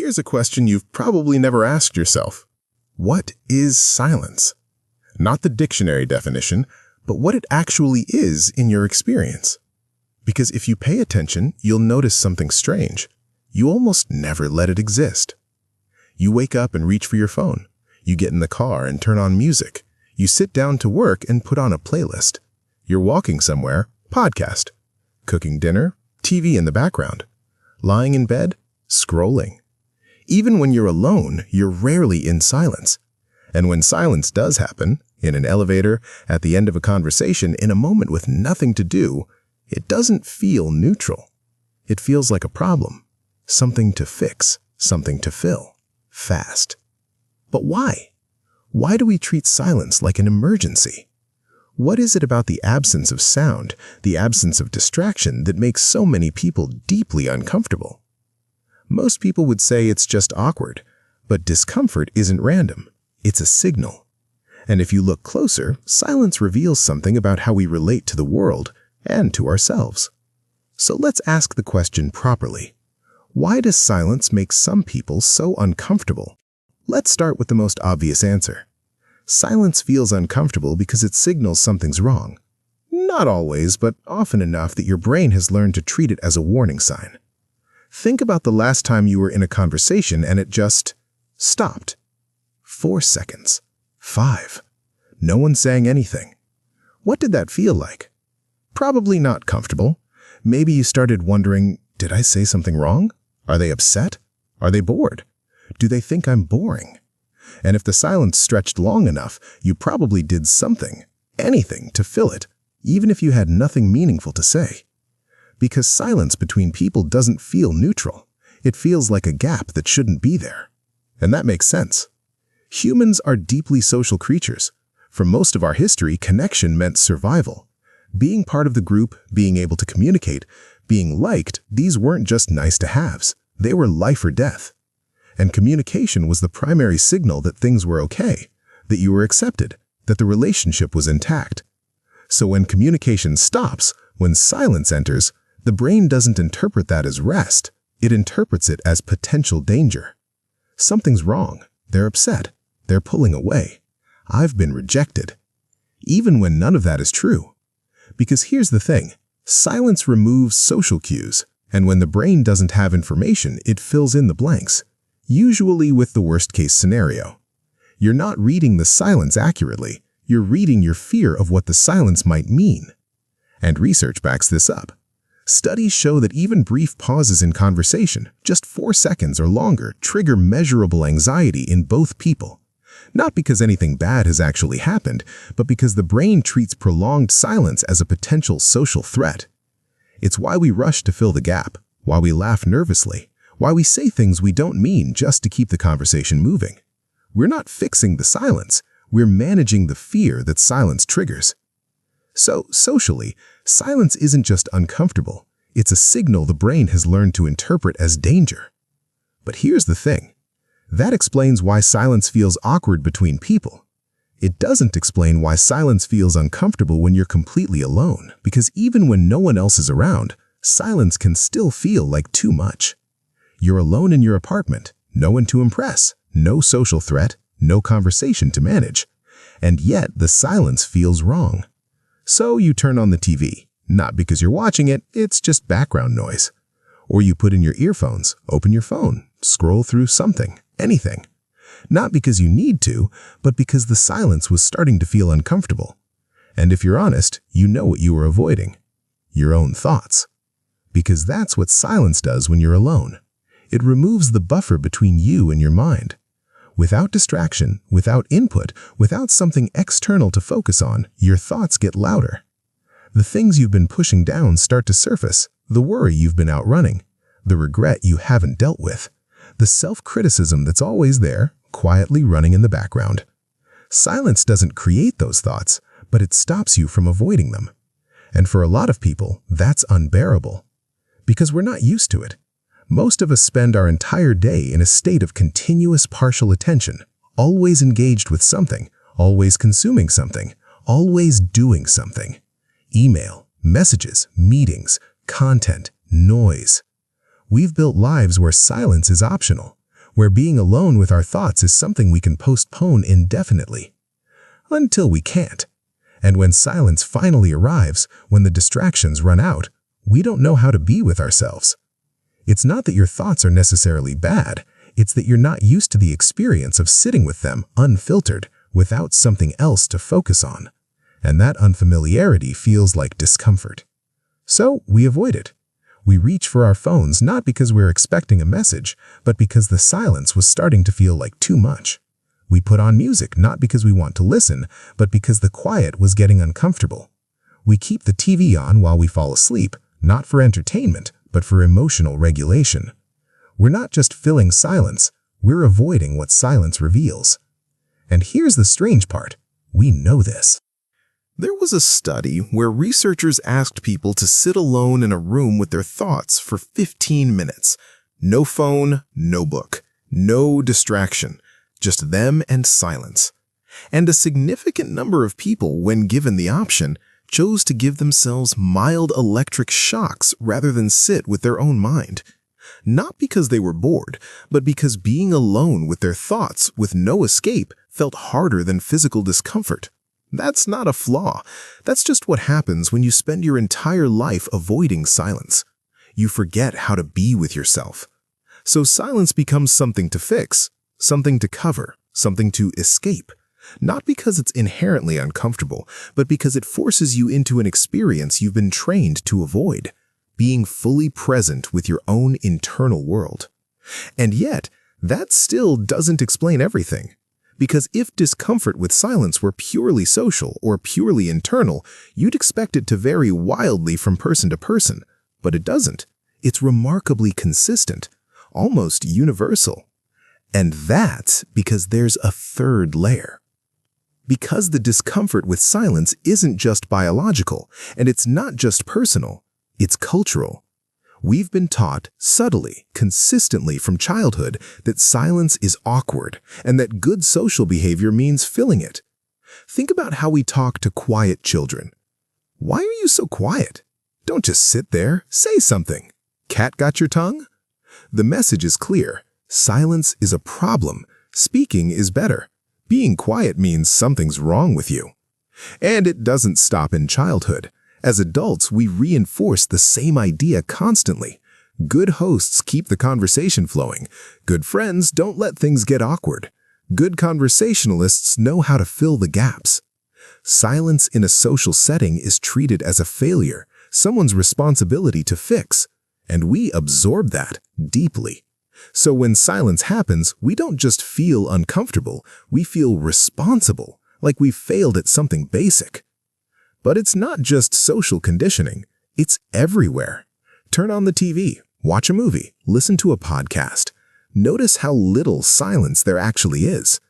Here's a question you've probably never asked yourself. What is silence? Not the dictionary definition, but what it actually is in your experience. Because if you pay attention, you'll notice something strange. You almost never let it exist. You wake up and reach for your phone. You get in the car and turn on music. You sit down to work and put on a playlist. You're walking somewhere, podcast. Cooking dinner, TV in the background. Lying in bed, scrolling. Even when you're alone, you're rarely in silence. And when silence does happen, in an elevator, at the end of a conversation, in a moment with nothing to do, it doesn't feel neutral. It feels like a problem, something to fix, something to fill, fast. But why? Why do we treat silence like an emergency? What is it about the absence of sound, the absence of distraction, that makes so many people deeply uncomfortable? Most people would say it's just awkward, but discomfort isn't random. It's a signal. And if you look closer, silence reveals something about how we relate to the world and to ourselves. So let's ask the question properly. Why does silence make some people so uncomfortable? Let's start with the most obvious answer. Silence feels uncomfortable because it signals something's wrong. Not always, but often enough that your brain has learned to treat it as a warning sign. Think about the last time you were in a conversation and it just stopped. 4 seconds. 5. No one saying anything. What did that feel like? Probably not comfortable. Maybe you started wondering, did I say something wrong? Are they upset? Are they bored? Do they think I'm boring? And if the silence stretched long enough, you probably did something, anything, to fill it, even if you had nothing meaningful to say. Because silence between people doesn't feel neutral. It feels like a gap that shouldn't be there. And that makes sense. Humans are deeply social creatures. For most of our history, connection meant survival. Being part of the group, being able to communicate, being liked, these weren't just nice-to-haves. They were life or death. And communication was the primary signal that things were okay, that you were accepted, that the relationship was intact. So when communication stops, when silence enters, the brain doesn't interpret that as rest. It interprets it as potential danger. Something's wrong. They're upset. They're pulling away. I've been rejected. Even when none of that is true. Because here's the thing. Silence removes social cues, and when the brain doesn't have information, it fills in the blanks, usually with the worst-case scenario. You're not reading the silence accurately. You're reading your fear of what the silence might mean. And research backs this up. Studies show that even brief pauses in conversation, just 4 seconds or longer, trigger measurable anxiety in both people. Not because anything bad has actually happened, but because the brain treats prolonged silence as a potential social threat. It's why we rush to fill the gap, why we laugh nervously, why we say things we don't mean just to keep the conversation moving. We're not fixing the silence, we're managing the fear that silence triggers. So, socially, silence isn't just uncomfortable. It's a signal the brain has learned to interpret as danger. But here's the thing. That explains why silence feels awkward between people. It doesn't explain why silence feels uncomfortable when you're completely alone, because even when no one else is around, silence can still feel like too much. You're alone in your apartment, no one to impress, no social threat, no conversation to manage. And yet the silence feels wrong. So you turn on the TV, not because you're watching it, it's just background noise. Or you put in your earphones, open your phone, scroll through something, anything. Not because you need to, but because the silence was starting to feel uncomfortable. And if you're honest, you know what you were avoiding. Your own thoughts. Because that's what silence does when you're alone. It removes the buffer between you and your mind. Without distraction, without input, without something external to focus on, your thoughts get louder. The things you've been pushing down start to surface, the worry you've been outrunning, the regret you haven't dealt with, the self-criticism that's always there, quietly running in the background. Silence doesn't create those thoughts, but it stops you from avoiding them. And for a lot of people, that's unbearable. Because we're not used to it. Most of us spend our entire day in a state of continuous partial attention, always engaged with something, always consuming something, always doing something. Email, messages, meetings, content, noise. We've built lives where silence is optional, where being alone with our thoughts is something we can postpone indefinitely, until we can't. And when silence finally arrives, when the distractions run out, we don't know how to be with ourselves. It's not that your thoughts are necessarily bad, it's that you're not used to the experience of sitting with them unfiltered, without something else to focus on. And that unfamiliarity feels like discomfort. So we avoid it. We reach for our phones not because we're expecting a message, but because the silence was starting to feel like too much. We put on music not because we want to listen, but because the quiet was getting uncomfortable. We keep the TV on while we fall asleep, not for entertainment, but for emotional regulation. We're not just filling silence, we're avoiding what silence reveals. And here's the strange part. We know this. There was a study where researchers asked people to sit alone in a room with their thoughts for 15 minutes. No phone, no book, no distraction, just them and silence. And a significant number of people, when given the option, chose to give themselves mild electric shocks rather than sit with their own mind. Not because they were bored, but because being alone with their thoughts with no escape felt harder than physical discomfort. That's not a flaw. That's just what happens when you spend your entire life avoiding silence. You forget how to be with yourself. So silence becomes something to fix, something to cover, something to escape. Not because it's inherently uncomfortable, but because it forces you into an experience you've been trained to avoid, being fully present with your own internal world. And yet, that still doesn't explain everything. Because if discomfort with silence were purely social or purely internal, you'd expect it to vary wildly from person to person. But it doesn't. It's remarkably consistent, almost universal. And that's because there's a third layer. Because the discomfort with silence isn't just biological, and it's not just personal, it's cultural. We've been taught subtly, consistently from childhood that silence is awkward and that good social behavior means filling it. Think about how we talk to quiet children. Why are you so quiet? Don't just sit there, say something. Cat got your tongue? The message is clear. Silence is a problem. Speaking is better. Being quiet means something's wrong with you. And it doesn't stop in childhood. As adults, we reinforce the same idea constantly. Good hosts keep the conversation flowing. Good friends don't let things get awkward. Good conversationalists know how to fill the gaps. Silence in a social setting is treated as a failure, someone's responsibility to fix. And we absorb that deeply. So when silence happens, we don't just feel uncomfortable, we feel responsible, like we've failed at something basic. But it's not just social conditioning, it's everywhere. Turn on the TV, watch a movie, listen to a podcast. Notice how little silence there actually is.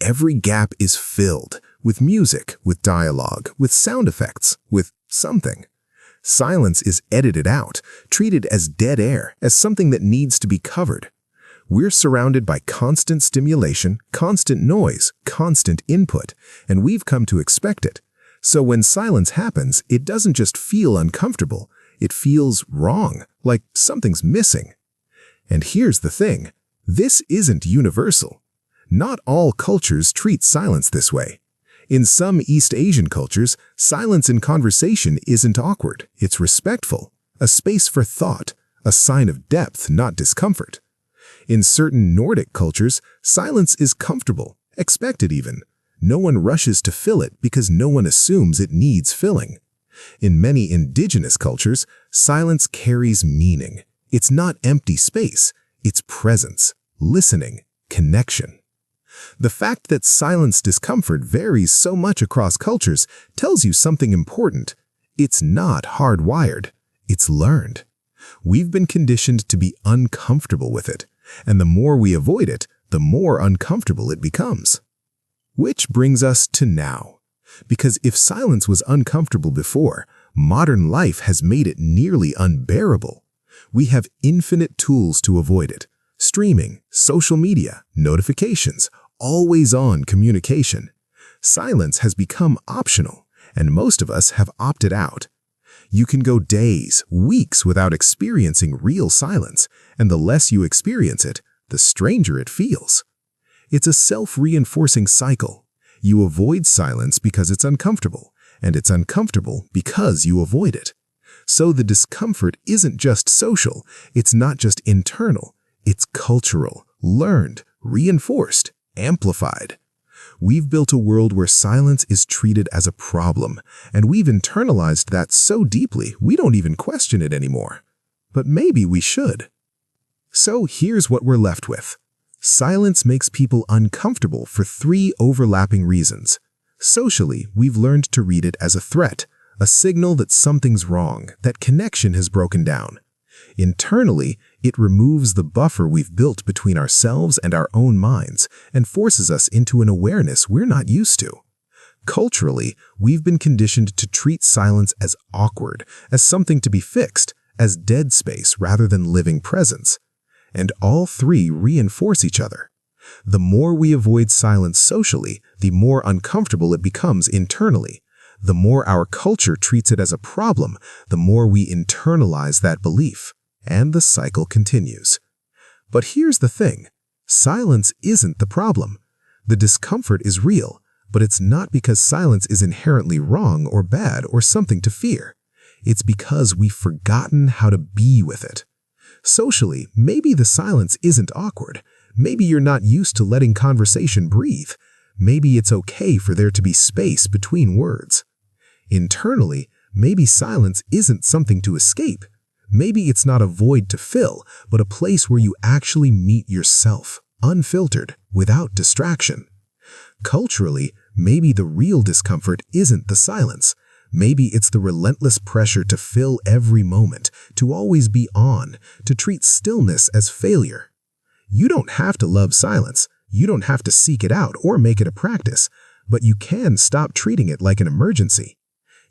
Every gap is filled with music, with dialogue, with sound effects, with something. Silence is edited out, treated as dead air, as something that needs to be covered. We're surrounded by constant stimulation, constant noise, constant input, and we've come to expect it. So when silence happens, it doesn't just feel uncomfortable, it feels wrong, like something's missing. And here's the thing, this isn't universal. Not all cultures treat silence this way. In some East Asian cultures, silence in conversation isn't awkward, it's respectful, a space for thought, a sign of depth, not discomfort. In certain Nordic cultures, silence is comfortable, expected even. No one rushes to fill it because no one assumes it needs filling. In many indigenous cultures, silence carries meaning. It's not empty space, it's presence, listening, connection. The fact that silence discomfort varies so much across cultures tells you something important. It's not hardwired, it's learned. We've been conditioned to be uncomfortable with it, and the more we avoid it, the more uncomfortable it becomes. Which brings us to now. Because if silence was uncomfortable before, modern life has made it nearly unbearable. We have infinite tools to avoid it. Streaming, social media, notifications, always-on communication. Silence has become optional, and most of us have opted out. You can go days, weeks without experiencing real silence, and the less you experience it, the stranger it feels. It's a self-reinforcing cycle. You avoid silence because it's uncomfortable, and it's uncomfortable because you avoid it. So the discomfort isn't just social, it's not just internal, it's cultural, learned, reinforced, amplified. We've built a world where silence is treated as a problem, and we've internalized that so deeply we don't even question it anymore. But maybe we should. So here's what we're left with. Silence makes people uncomfortable for 3 overlapping reasons. Socially, we've learned to read it as a threat, a signal that something's wrong, that connection has broken down. Internally, it removes the buffer we've built between ourselves and our own minds and forces us into an awareness we're not used to. Culturally, we've been conditioned to treat silence as awkward, as something to be fixed, as dead space rather than living presence. And all 3 reinforce each other. The more we avoid silence socially, the more uncomfortable it becomes internally. The more our culture treats it as a problem, the more we internalize that belief, and the cycle continues. But here's the thing. Silence isn't the problem. The discomfort is real, but it's not because silence is inherently wrong or bad or something to fear. It's because we've forgotten how to be with it. Socially, maybe the silence isn't awkward. Maybe you're not used to letting conversation breathe. Maybe it's okay for there to be space between words. Internally, maybe silence isn't something to escape. Maybe it's not a void to fill, but a place where you actually meet yourself, unfiltered, without distraction. Culturally, maybe the real discomfort isn't the silence. Maybe it's the relentless pressure to fill every moment, to always be on, to treat stillness as failure. You don't have to love silence. You don't have to seek it out or make it a practice, but you can stop treating it like an emergency.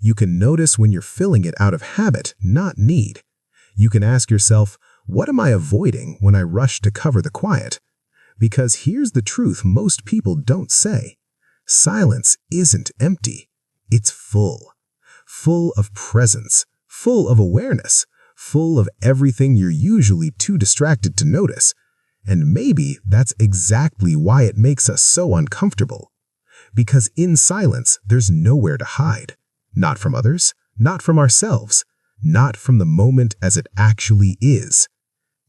You can notice when you're filling it out of habit, not need. You can ask yourself, what am I avoiding when I rush to cover the quiet? Because here's the truth most people don't say. Silence isn't empty. It's full. Full of presence, full of awareness, full of everything you're usually too distracted to notice. And maybe that's exactly why it makes us so uncomfortable. Because in silence, there's nowhere to hide. Not from others, not from ourselves, not from the moment as it actually is.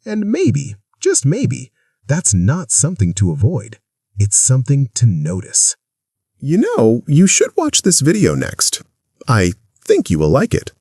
And maybe, just maybe, that's not something to avoid. It's something to notice. You should watch this video next. I think you will like it.